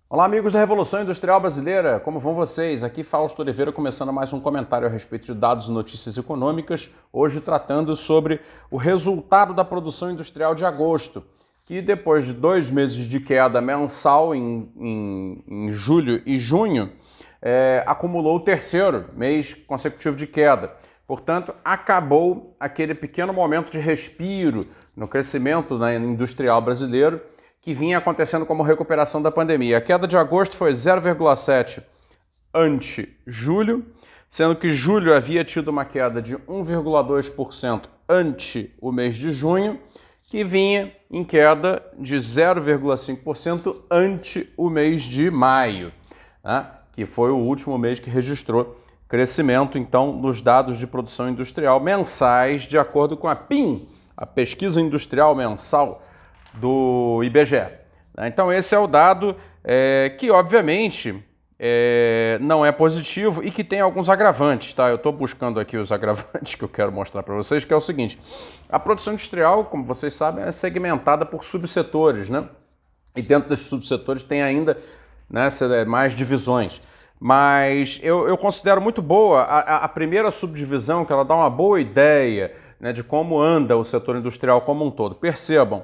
Olá, amigos da Revolução Industrial Brasileira, como vão vocês? Aqui Fausto Oliveira começando mais um comentário a respeito de dados e notícias econômicas, hoje tratando sobre o resultado da produção industrial de agosto, que depois de 2 meses de queda mensal em julho e junho, acumulou o terceiro mês consecutivo de queda. Portanto, acabou aquele pequeno momento de respiro no crescimento industrial brasileiro, que vinha acontecendo como recuperação da pandemia. A queda de agosto foi 0,7 ante julho, sendo que julho havia tido uma queda de 1,2% ante o mês de junho, que vinha em queda de 0,5% ante o mês de maio, né? Que foi o último mês que registrou crescimento, então, nos dados de produção industrial mensais, de acordo com a PIM, a Pesquisa Industrial Mensal do IBGE. Então esse é o dado que obviamente não é positivo e que tem alguns agravantes, tá? Eu estou buscando aqui os agravantes que eu quero mostrar para vocês, que é o seguinte: a produção industrial, como vocês sabem, é segmentada por subsetores, né? E dentro desses subsetores tem ainda, né, mais divisões. Mas eu considero muito boa a primeira subdivisão, que ela dá uma boa ideia, né, de como anda o setor industrial como um todo. Percebam,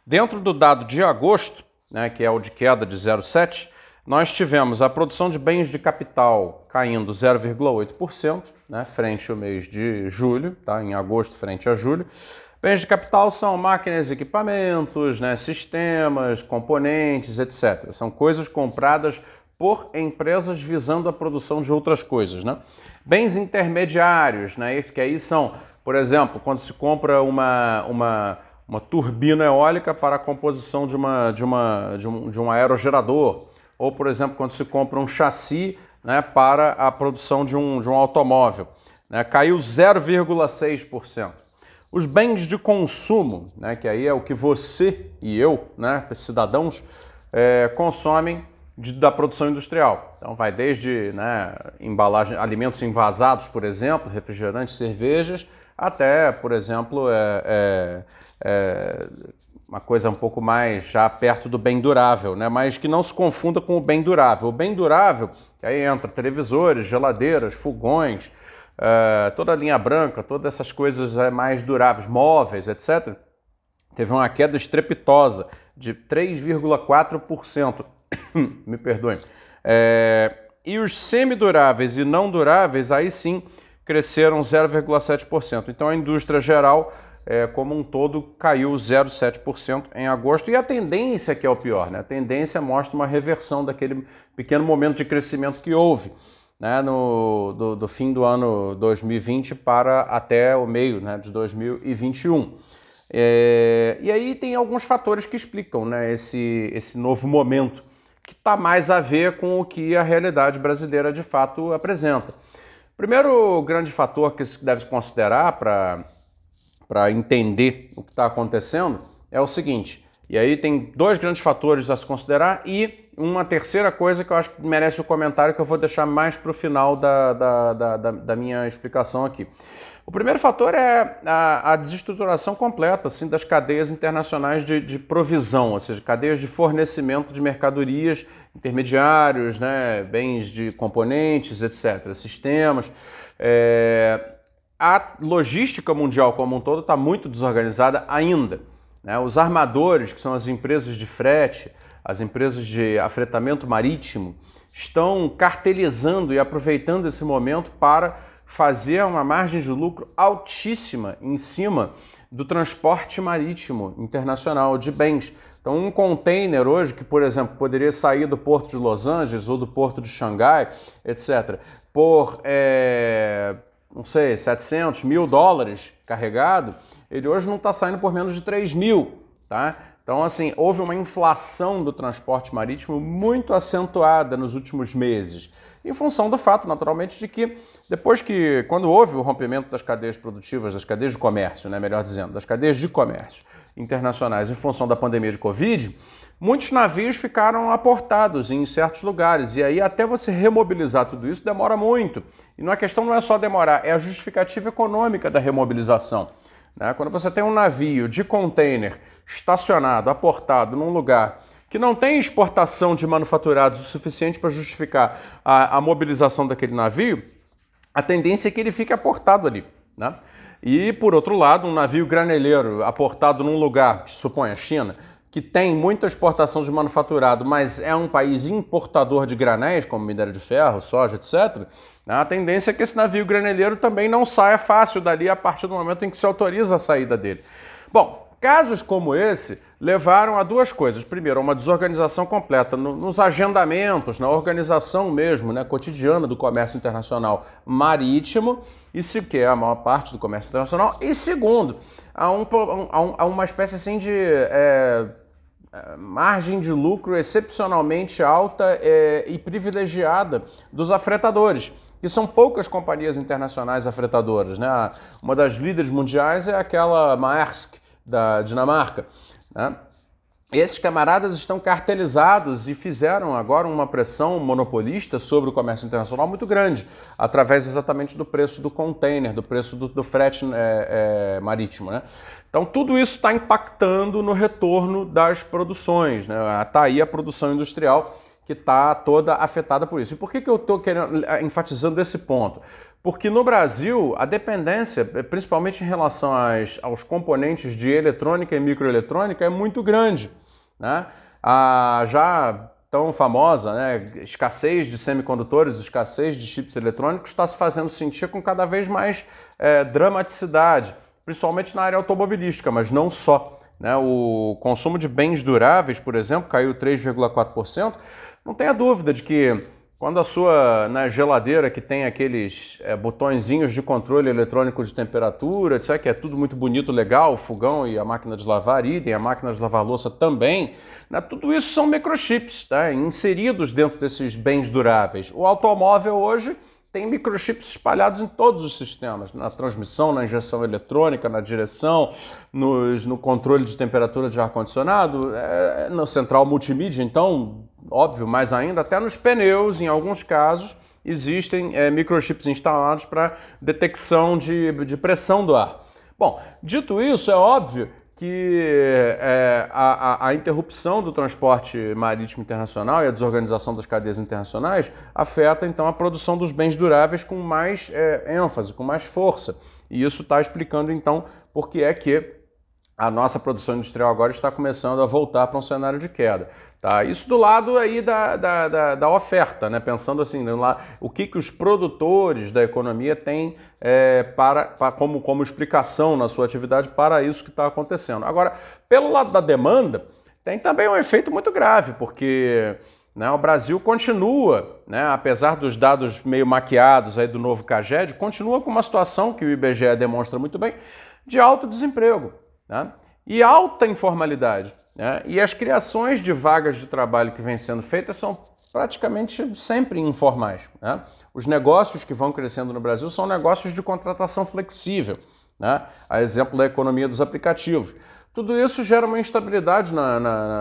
dentro do dado de agosto, né, que é o de queda de 0,7%, nós tivemos a produção de bens de capital caindo 0,8%, né, frente ao mês de julho, tá, em agosto frente a julho. Bens de capital são máquinas e equipamentos, né, sistemas, componentes, etc. São coisas compradas por empresas visando a produção de outras coisas, né? Bens intermediários, né, que aí são, por exemplo, quando se compra uma turbina eólica para a composição de um aerogerador, ou, por exemplo, quando se compra um chassi, né, para a produção de um automóvel, né, caiu 0,6%. Os bens de consumo, né, que aí é o que você e eu, né, cidadãos, consomem da produção industrial. Então vai desde, né, embalagem, alimentos envasados, por exemplo, refrigerantes, cervejas, até, por exemplo, uma coisa um pouco mais já perto do bem durável, né? Mas que não se confunda com o bem durável. O bem durável, que aí entra televisores, geladeiras, fogões, toda a linha branca, todas essas coisas mais duráveis, móveis, etc., teve uma queda estrepitosa de 3,4%. Me perdoem. E os semiduráveis e não duráveis, aí sim, cresceram 0,7%. Então a indústria geral, como um todo, caiu 0,7% em agosto. E a tendência que é o pior, né? A tendência mostra uma reversão daquele pequeno momento de crescimento que houve, né, do fim do ano 2020 para até o meio, né, de 2021. E aí tem alguns fatores que explicam, né, esse novo momento, que está mais a ver com o que a realidade brasileira de fato apresenta. Primeiro grande fator que se deve considerar para entender o que está acontecendo é o seguinte, e aí tem dois grandes fatores a se considerar e uma terceira coisa que eu acho que merece o comentário, que eu vou deixar mais para o final da minha explicação aqui. O primeiro fator é a desestruturação completa, assim, das cadeias internacionais de provisão, ou seja, cadeias de fornecimento de mercadorias, intermediários, né, bens de componentes, etc., sistemas. A logística mundial como um todo está muito desorganizada ainda, né? Os armadores, que são as empresas de frete, as empresas de afretamento marítimo, estão cartelizando e aproveitando esse momento para fazer uma margem de lucro altíssima em cima do transporte marítimo internacional de bens. Então, um container hoje, que, por exemplo, poderia sair do porto de Los Angeles ou do porto de Xangai, etc., por, não sei, 700 mil dólares carregado, ele hoje não está saindo por menos de 3 mil, tá? Então, assim, houve uma inflação do transporte marítimo muito acentuada nos últimos meses, em função do fato, naturalmente, de que quando houve o rompimento das cadeias produtivas, das cadeias de comércio, né, melhor dizendo, das cadeias de comércio internacionais em função da pandemia de Covid, muitos navios ficaram aportados em certos lugares, e aí até você remobilizar tudo isso demora muito. E a questão não é só demorar, é a justificativa econômica da remobilização, né? Quando você tem um navio de container estacionado, aportado num lugar que não tem exportação de manufaturados o suficiente para justificar a mobilização daquele navio, a tendência é que ele fique aportado ali, né? E, por outro lado, um navio graneleiro aportado num lugar, suponha a China, que tem muita exportação de manufaturado, mas é um país importador de granéis, como minério de ferro, soja, etc., a tendência é que esse navio graneleiro também não saia fácil dali a partir do momento em que se autoriza a saída dele. Bom, casos como esse levaram a duas coisas. Primeiro, a uma desorganização completa nos agendamentos, na organização mesmo, né, cotidiana do comércio internacional marítimo, isso que é a maior parte do comércio internacional. E segundo, a uma espécie assim de margem de lucro excepcionalmente alta e privilegiada dos afretadores, que são poucas companhias internacionais afretadoras, né? Uma das líderes mundiais é aquela Maersk, da Dinamarca, né? Esses camaradas estão cartelizados e fizeram agora uma pressão monopolista sobre o comércio internacional muito grande, através exatamente do preço do container, do preço do frete marítimo, né? Então tudo isso está impactando no retorno das produções, né? Está aí a produção industrial que está toda afetada por isso. E por que eu estou enfatizando esse ponto? Porque no Brasil, a dependência, principalmente em relação aos componentes de eletrônica e microeletrônica, é muito grande, né? A já tão famosa, né, escassez de semicondutores, escassez de chips eletrônicos está se fazendo sentir com cada vez mais dramaticidade, principalmente na área automobilística, mas não só, né? O consumo de bens duráveis, por exemplo, caiu 3,4%. Não tenha dúvida de que quando a sua geladeira, que tem aqueles botõezinhos de controle eletrônico de temperatura, etc., que é tudo muito bonito, legal, o fogão e a máquina de lavar, idem, a máquina de lavar louça também, né? Tudo isso são microchips, tá? Inseridos dentro desses bens duráveis. O automóvel hoje tem microchips espalhados em todos os sistemas, na transmissão, na injeção eletrônica, na direção, no controle de temperatura de ar-condicionado, no central multimídia, então, óbvio, mais ainda, até nos pneus, em alguns casos, existem microchips instalados para detecção de pressão do ar. Bom, dito isso, é óbvio que a interrupção do transporte marítimo internacional e a desorganização das cadeias internacionais afeta, então, a produção dos bens duráveis com mais ênfase, com mais força. E isso está explicando, então, por que é que a nossa produção industrial agora está começando a voltar para um cenário de queda. Tá? Isso do lado aí da oferta, né? Pensando assim, o que os produtores da economia têm como explicação na sua atividade para isso que está acontecendo. Agora, pelo lado da demanda, tem também um efeito muito grave, porque, né, o Brasil continua, né, apesar dos dados meio maquiados aí do novo CAGED, continua com uma situação que o IBGE demonstra muito bem, de alto desemprego, né, e alta informalidade. Né? E as criações de vagas de trabalho que vêm sendo feitas são praticamente sempre informais. Né? Os negócios que vão crescendo no Brasil são negócios de contratação flexível, né? A exemplo da economia dos aplicativos. Tudo isso gera uma instabilidade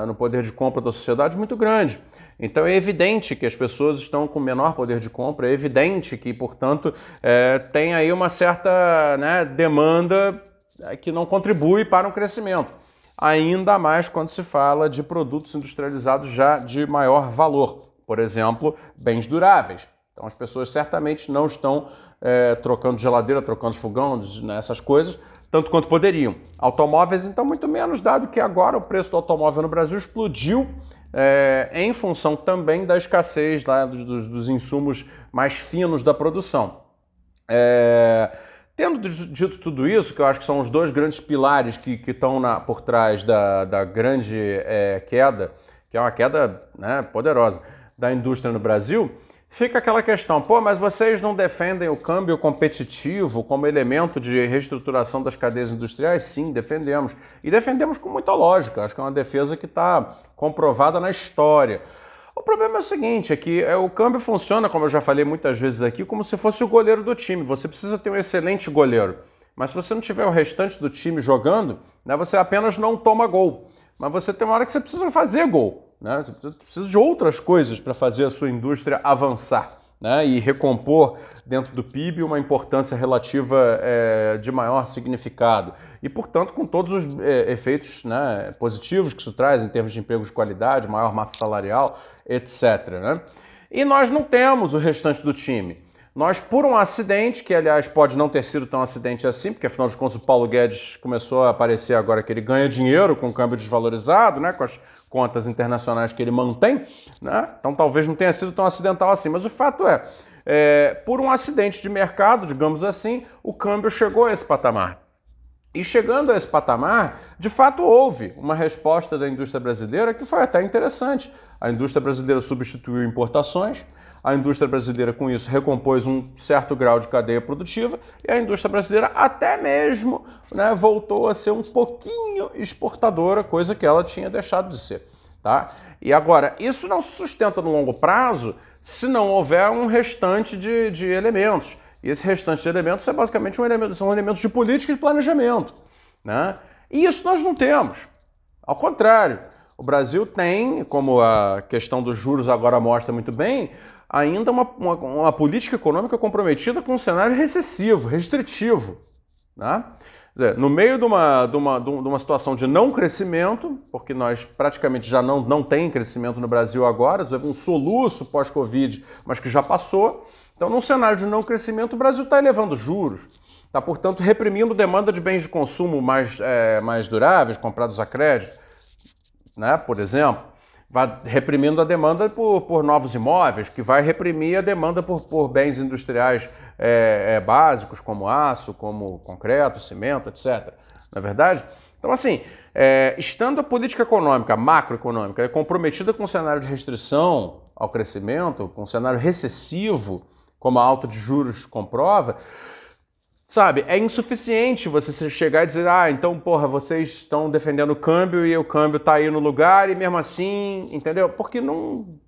no poder de compra da sociedade muito grande. Então é evidente que as pessoas estão com menor poder de compra, é evidente que, portanto, tem aí uma certa, né, demanda que não contribui para um crescimento. Ainda mais quando se fala de produtos industrializados já de maior valor, por exemplo, bens duráveis. Então as pessoas certamente não estão trocando geladeira, trocando fogão, essas coisas, tanto quanto poderiam. Automóveis, então, muito menos, dado que agora o preço do automóvel no Brasil explodiu em função também da escassez lá, dos insumos mais finos da produção. Tendo dito tudo isso, que eu acho que são os dois grandes pilares que estão por trás da grande queda, que é uma queda, né, poderosa, da indústria no Brasil, fica aquela questão, mas vocês não defendem o câmbio competitivo como elemento de reestruturação das cadeias industriais? Sim, defendemos. E defendemos com muita lógica, acho que é uma defesa que está comprovada na história. O problema é o seguinte, é que o câmbio funciona, como eu já falei muitas vezes aqui, como se fosse o goleiro do time. Você precisa ter um excelente goleiro, mas se você não tiver o restante do time jogando, né, você apenas não toma gol. Mas você tem uma hora que você precisa fazer gol, né? Você precisa de outras coisas para fazer a sua indústria avançar, né, e recompor dentro do PIB uma importância relativa de maior significado. E, portanto, com todos os efeitos, né, positivos que isso traz em termos de emprego de qualidade, maior massa salarial, etc. Né? E nós não temos o restante do time. Nós, por um acidente, que aliás pode não ter sido tão acidente assim, porque afinal de contas o Paulo Guedes começou a aparecer agora que ele ganha dinheiro com o câmbio desvalorizado, né, com as contas internacionais que ele mantém, né? Então talvez não tenha sido tão acidental assim, mas o fato por um acidente de mercado, digamos assim, o câmbio chegou a esse patamar. E chegando a esse patamar, de fato houve uma resposta da indústria brasileira que foi até interessante. A indústria brasileira substituiu importações, a indústria brasileira com isso recompôs um certo grau de cadeia produtiva e a indústria brasileira até mesmo, né, voltou a ser um pouquinho exportadora, coisa que ela tinha deixado de ser. Tá? E agora, isso não se sustenta no longo prazo se não houver um restante de elementos. E esse restante de elementos são elementos de política e de planejamento. Né? E isso nós não temos. Ao contrário, o Brasil tem, como a questão dos juros agora mostra muito bem, ainda uma política econômica comprometida com um cenário recessivo, restritivo. Né? Quer dizer, no meio de uma situação de não crescimento, porque nós praticamente já não tem crescimento no Brasil agora, um soluço pós-Covid, mas que já passou. Então, num cenário de não crescimento, o Brasil está elevando juros, está, portanto, reprimindo demanda de bens de consumo mais duráveis, comprados a crédito, né, por exemplo. Vai reprimindo a demanda por novos imóveis, que vai reprimir a demanda por bens industriais básicos, como aço, como concreto, cimento, etc. Não é verdade? Então, assim, estando a política econômica, macroeconômica, comprometida com um cenário de restrição ao crescimento, com um cenário recessivo, como a alta de juros comprova, sabe, é insuficiente você chegar e dizer, então, porra, vocês estão defendendo o câmbio e o câmbio está aí no lugar e mesmo assim, entendeu? Porque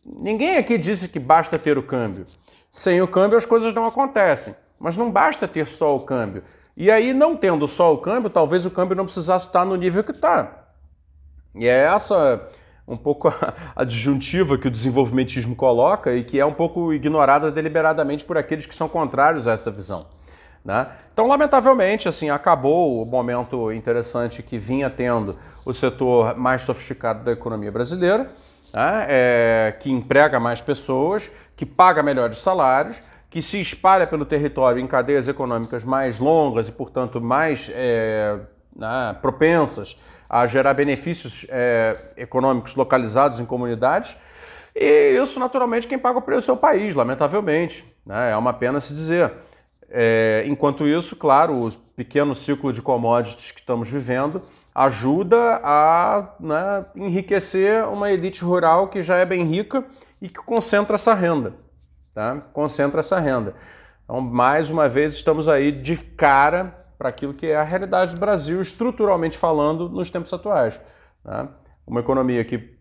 ninguém aqui disse que basta ter o câmbio. Sem o câmbio as coisas não acontecem, mas não basta ter só o câmbio. E aí, não tendo só o câmbio, talvez o câmbio não precisasse estar no nível que está. E é essa um pouco a disjuntiva que o desenvolvimentismo coloca e que é um pouco ignorada deliberadamente por aqueles que são contrários a essa visão. Né? Então, lamentavelmente, assim, acabou o momento interessante que vinha tendo o setor mais sofisticado da economia brasileira, né? Que emprega mais pessoas, que paga melhores salários, que se espalha pelo território em cadeias econômicas mais longas e, portanto, mais né, propensas a gerar benefícios econômicos localizados em comunidades. E isso, naturalmente, quem paga o preço é o país, lamentavelmente. Né? É uma pena se dizer. Enquanto isso, claro, o pequeno ciclo de commodities que estamos vivendo ajuda a, né, enriquecer uma elite rural que já é bem rica e que concentra essa renda. Tá? Concentra essa renda. Então, mais uma vez, estamos aí de cara para aquilo que é a realidade do Brasil, estruturalmente falando, nos tempos atuais. Tá? Uma economia que,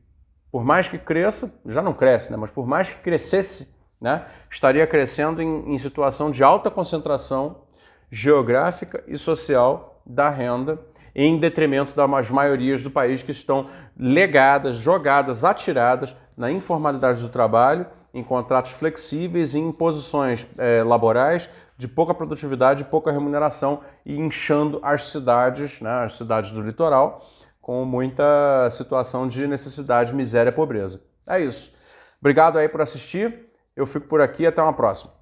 por mais que cresça, já não cresce, né? Mas por mais que crescesse, né, estaria crescendo em situação de alta concentração geográfica e social da renda, em detrimento das maiorias do país que estão legadas, jogadas, atiradas na informalidade do trabalho, em contratos flexíveis e em posições laborais de pouca produtividade e pouca remuneração e inchando as cidades, né, as cidades do litoral, com muita situação de necessidade, miséria e pobreza. É isso. Obrigado aí por assistir. Eu fico por aqui, até uma próxima.